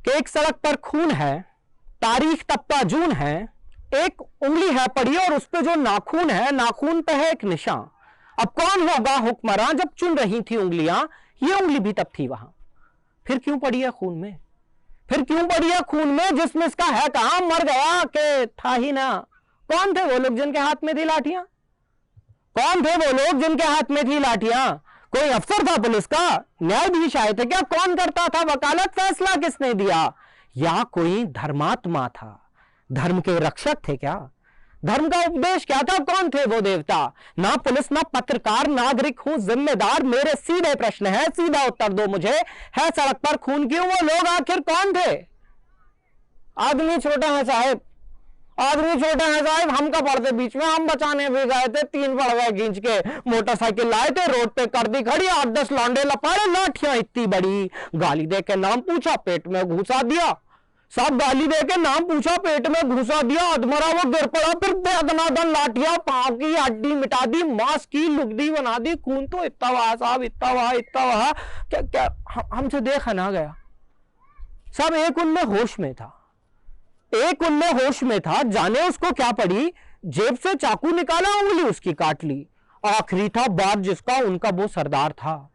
कि एक सड़क पर खून है, तारीख तब का जून है, एक उंगली है पड़ी और उस पे जो नाखून है, नाखून पे है एक निशान। अब कौन होगा हुक्मरान जब चुन रही थी उंगलियां, ये उंगली भी तब थी वहां। फिर क्यों पड़ी है खून में, फिर क्यों पड़ी है खून में, जिसमें इसका है कहां, मर गया कि था ही ना। कौन थे वो लोग जिनके हाथ में थी लाठियां, कौन थे वो लोग जिनके हाथ में थी लाठियां? कोई अफसर था पुलिस का, न्यायाधीश आए थे क्या, कौन करता था वकालत, फैसला किसने दिया? या कोई धर्मात्मा था, धर्म के रक्षक थे क्या, धर्म का उपदेश क्या था, कौन थे वो देवता? ना पुलिस ना पत्रकार, नागरिक हूं जिम्मेदार, मेरे सीधे प्रश्न है, सीधा उत्तर दो मुझे, है सड़क पर खून क्यों, वो लोग आखिर कौन थे? आदमी छोटा है साहब, आदमी छोटा है साहब, हम का पड़ते बीच में, हम बचाने भी गए थे, 3 पड़वा खींच के मोटरसाइकिल लाए थे, रोड पे कर दी खड़ी, 8-10 लौंडे लपाड़े, लाठियां इतनी बड़ी, गाली दे के नाम पूछा, पेट में घुसा दिया, सब गाली दे के नाम पूछा, पेट में घुसा दिया, अधमरा वो गिर पड़ा, फिर बेदनादन लाठियां, पांव की हड्डी मिटा दी, मांस की लुगदी बना दी, खून तो इतना वहा साहब, इतना वहा, इतना वहा, क्या क्या हमसे देखा ना गया। सब एक उनमें होश में था, एक उनमें होश में था, जाने उसको क्या पड़ी, जेब से चाकू निकाला, उंगली उसकी काट ली। आखिरी था बार जिसका उनका वो सरदार था,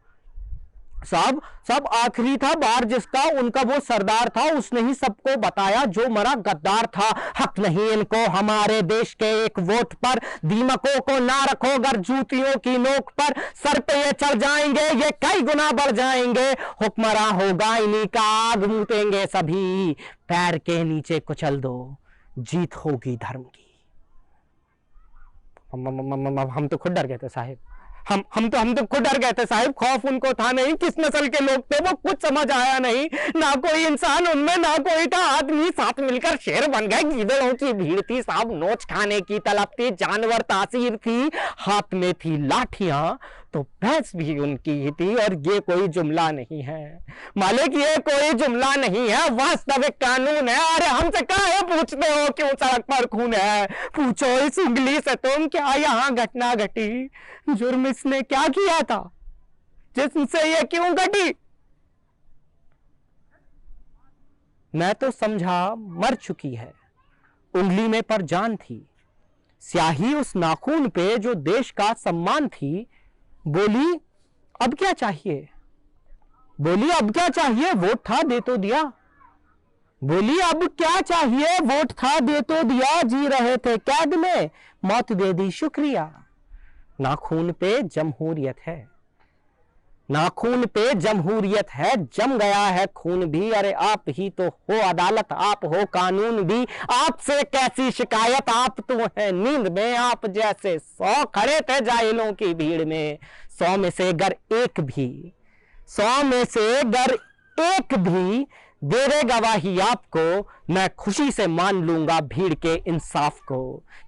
सब सब आखिरी था बार जिसका उनका वो सरदार था, उसने ही सबको बताया जो मरा गद्दार था। हक नहीं इनको हमारे देश के एक वोट पर, दीमकों को ना रखो गर जूतियों की नोक पर, सर पे ये चढ़ जाएंगे ये कई गुना बढ़ जाएंगे, हुक्मरां होगा इन्हीं का, आग मूतेंगे सभी, पैर के नीचे कुचल दो, जीत होगी धर्म की। हम तो खुद डर गए थे साहिब, हम तो खुद डर गए थे साहिब, खौफ उनको था नहीं, किस नस्ल के लोग थे वो कुछ समझ आया नहीं, ना कोई इंसान उनमें, ना कोई था आदमी, साथ मिलकर शेर बन गए, गीदड़ों की भीड़ थी साहब, नोच खाने की तलब थी, जानवर तासीर थी, हाथ में थी लाठियां तो भैंस भी उनकी ही थी। और ये कोई जुमला नहीं है मालिक, ये कोई जुमला नहीं है, वास्तविक कानून है। अरे हमसे काहे पूछते हो क्यों सड़क पर खून है, पूछो इस उंगली से तुम क्या यहां घटना घटी, जुर्म इसने क्या किया था जिससे ये क्यों घटी? मैं तो समझा मर चुकी है, उंगली में पर जान थी, स्याही उस नाखून पे जो देश का सम्मान थी। बोली अब क्या चाहिए, बोली अब क्या चाहिए, वोट था दे तो दिया, बोली अब क्या चाहिए, वोट था दे तो दिया, जी रहे थे कैद में मौत दे दी शुक्रिया। नाखून पे जमहूरियत है, नाखून पे जमहूरियत है, जम गया है खून भी, अरे आप ही तो हो अदालत, आप हो कानून भी, आपसे कैसी शिकायत, आप तो है नींद में, आप जैसे 100 खड़े थे जाहिलों की भीड़ में, 100 में से अगर एक भी, 100 में से अगर एक भी दे दे गवाही आपको, मैं खुशी से मान लूंगा भीड़ के इंसाफ को।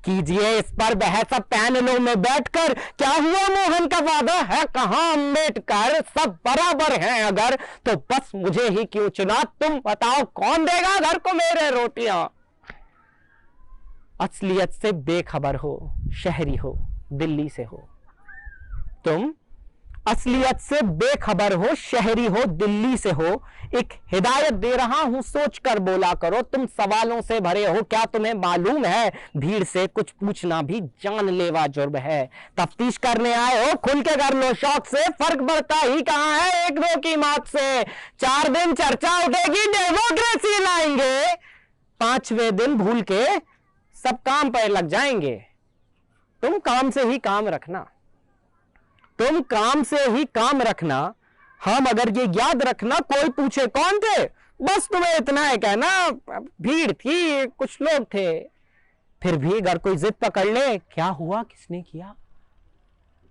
कीजिए इस पर बहस पैनलों में बैठकर, क्या हुआ मोहन का वादा है कहां अम्बेडकर, सब बराबर हैं अगर तो बस मुझे ही क्यों चुना, तुम बताओ कौन देगा घर को मेरे रोटियां। असलियत से बेखबर हो, शहरी हो, दिल्ली से हो, तुम असलियत से बेखबर हो, शहरी हो, दिल्ली से हो, एक हिदायत दे रहा हूं सोच कर बोला करो, तुम सवालों से भरे हो, क्या तुम्हें मालूम है भीड़ से कुछ पूछना भी जानलेवा जुर्म है। तफ्तीश करने आए हो खुल के कर लो शौक से, फर्क बढ़ता ही कहां है एक दो की मौत से। 4 दिन चर्चा उठेगी डेमोक्रेसी लाएंगे, 5वें दिन भूल के सब काम पर लग जाएंगे। तुम काम से ही काम रखना, तुम काम से ही काम रखना, हम अगर ये याद रखना कोई पूछे कौन थे, बस तुम्हें इतना है कहना भीड़ थी कुछ लोग थे। फिर भी अगर कोई जिद पकड़ ले क्या हुआ किसने किया,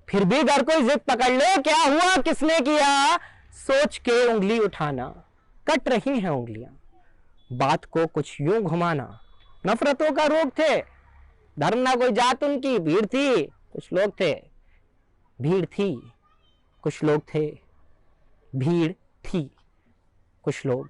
फिर भी अगर कोई जिद पकड़ ले क्या हुआ किसने किया, सोच के उंगली उठाना, कट रही हैं उंगलियां, बात को कुछ यूं घुमाना। नफरतों का रोग थे, धर्म ना कोई जात उनकी, भीड़ थी कुछ लोग थे, भीड़ थी कुछ लोग थे, भीड़ थी कुछ लोग